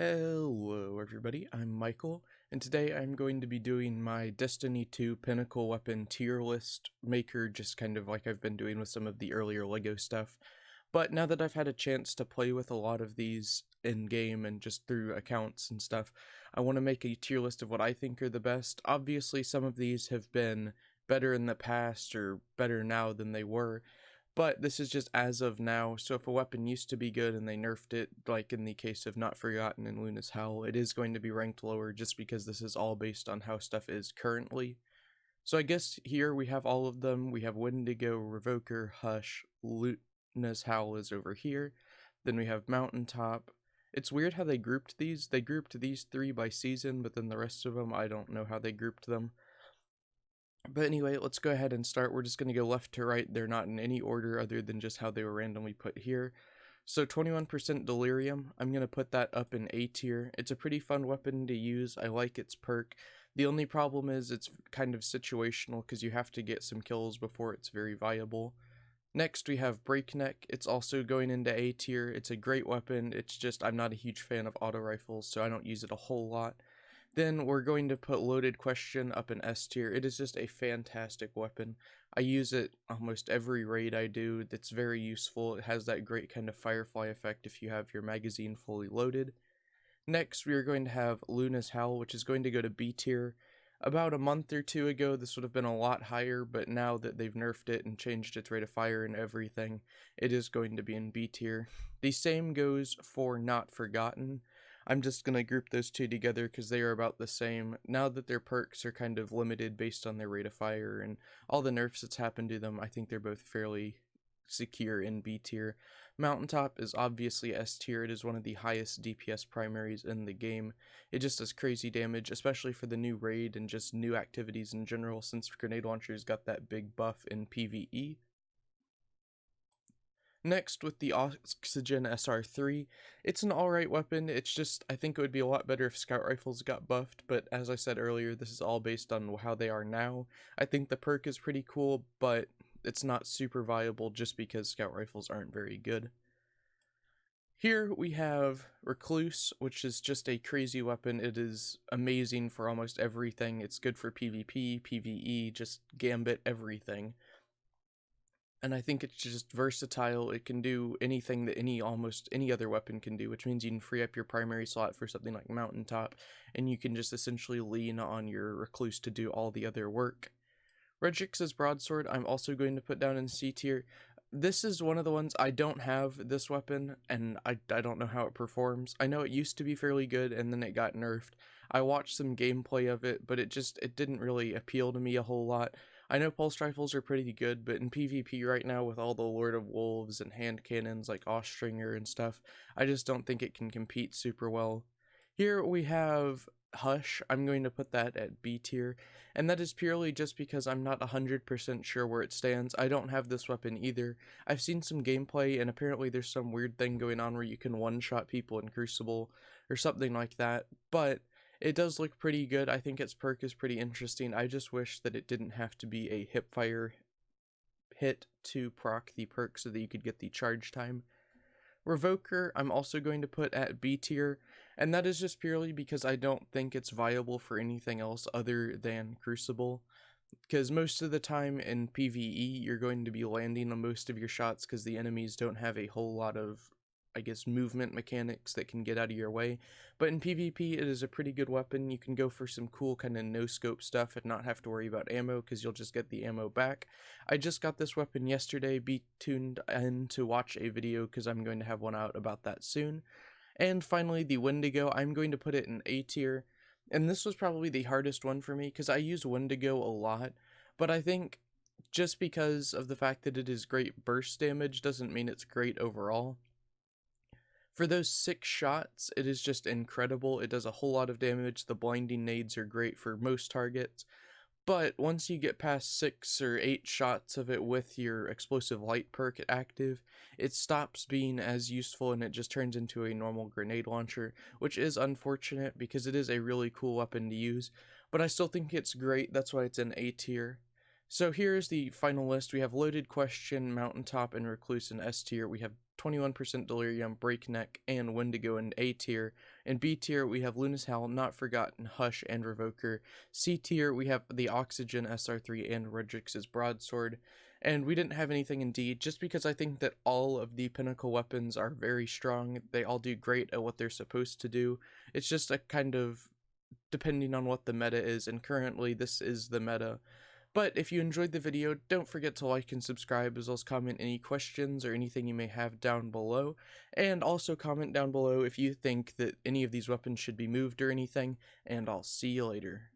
Hello everybody, I'm Michael, and today I'm going to be doing my Destiny 2 Pinnacle weapon tier list maker, just kind of like I've been doing with some of the earlier LEGO stuff. But now that I've had a chance to play with a lot of these in-game and just through accounts and stuff, I want to make a tier list of what I think are the best. Obviously some of these have been better in the past or better now than they were, but this is just as of now, so if a weapon used to be good and they nerfed it, like in the case of Not Forgotten and Luna's Howl, it is going to be ranked lower just because this is all based on how stuff is currently. So I guess here we have all of them. We have Wendigo, Revoker, Hush, Luna's Howl is over here. Then we have Mountaintop. It's weird how they grouped these. They grouped these three by season, but then the rest of them, I don't know how they grouped them. But anyway, let's go ahead and start. We're just going to go left to right. They're not in any order other than just how they were randomly put here. So 21% Delirium, I'm going to put that up in A tier. It's a pretty fun weapon to use. I like its perk. The only problem is it's kind of situational because you have to get some kills before it's very viable. Next we have Breakneck. It's also going into A tier. It's a great weapon. It's just I'm not a huge fan of auto rifles, so I don't use it a whole lot. Then we're going to put Loaded Question up in S tier. It is just a fantastic weapon. I use it almost every raid I do. It's very useful. It has that great kind of Firefly effect if you have your magazine fully loaded. Next, we are going to have Luna's Howl, which is going to go to B tier. About a month or two ago, this would have been a lot higher, but now that they've nerfed it and changed its rate of fire and everything, it is going to be in B tier. The same goes for Not Forgotten. I'm just going to group those two together because they are about the same. Now that their perks are kind of limited based on their rate of fire and all the nerfs that's happened to them, I think they're both fairly secure in B tier. Mountaintop is obviously S tier. It is one of the highest DPS primaries in the game. It just does crazy damage, especially for the new raid and just new activities in general since grenade launchers got that big buff in PvE. Next, with the Oxygen SR3, it's an alright weapon. It's just, I think it would be a lot better if scout rifles got buffed, but as I said earlier, this is all based on how they are now. I think the perk is pretty cool, but it's not super viable just because scout rifles aren't very good. Here we have Recluse, which is just a crazy weapon. It is amazing for almost everything. It's good for PvP, PvE, just gambit, everything. And I think it's just versatile. It can do anything that almost any other weapon can do, which means you can free up your primary slot for something like Mountaintop, and you can just essentially lean on your Recluse to do all the other work. Regix's Broadsword, I'm also going to put down in C tier. This is one of the ones I don't have this weapon, and I don't know how it performs. I know it used to be fairly good, and then it got nerfed. I watched some gameplay of it, but it didn't really appeal to me a whole lot. I know pulse rifles are pretty good, but in PvP right now with all the Lord of Wolves and hand cannons like Austringer and stuff, I just don't think it can compete super well. Here we have Hush. I'm going to put that at B tier, and that is purely just because I'm not 100% sure where it stands. I don't have this weapon either. I've seen some gameplay, and apparently there's some weird thing going on where you can one-shot people in Crucible or something like that, but it does look pretty good. I think its perk is pretty interesting. I just wish that it didn't have to be a hipfire hit to proc the perk so that you could get the charge time. Revoker, I'm also going to put at B tier, and that is just purely because I don't think it's viable for anything else other than Crucible. Because most of the time in PvE, you're going to be landing on most of your shots because the enemies don't have a whole lot of, I guess, movement mechanics that can get out of your way. But in PvP, it is a pretty good weapon. You can go for some cool kind of no-scope stuff and not have to worry about ammo because you'll just get the ammo back. I just got this weapon yesterday. Be tuned in to watch a video because I'm going to have one out about that soon. And finally, the Wendigo. I'm going to put it in A tier. And this was probably the hardest one for me because I use Wendigo a lot. But I think just because of the fact that it is great burst damage doesn't mean it's great overall. For those 6 shots, it is just incredible. It does a whole lot of damage. The blinding nades are great for most targets. But once you get past 6 or 8 shots of it with your explosive light perk active, it stops being as useful and it just turns into a normal grenade launcher, which is unfortunate because it is a really cool weapon to use. But I still think it's great. That's why it's in A tier. So here's the final list. We have Loaded Question, Mountaintop, and Recluse in S tier. We have 21% Delirium, Breakneck, and Wendigo in A tier. In B tier, we have Luna's Howl, Not Forgotten, Hush, and Revoker. C tier, we have the Oxygen, SR3, and Redrix's Broadsword. And we didn't have anything in D, just because I think that all of the Pinnacle weapons are very strong. They all do great at what they're supposed to do. It's just a kind of depending on what the meta is, and currently this is the meta. But if you enjoyed the video, don't forget to like and subscribe, as well as comment any questions or anything you may have down below. And also comment down below if you think that any of these weapons should be moved or anything, and I'll see you later.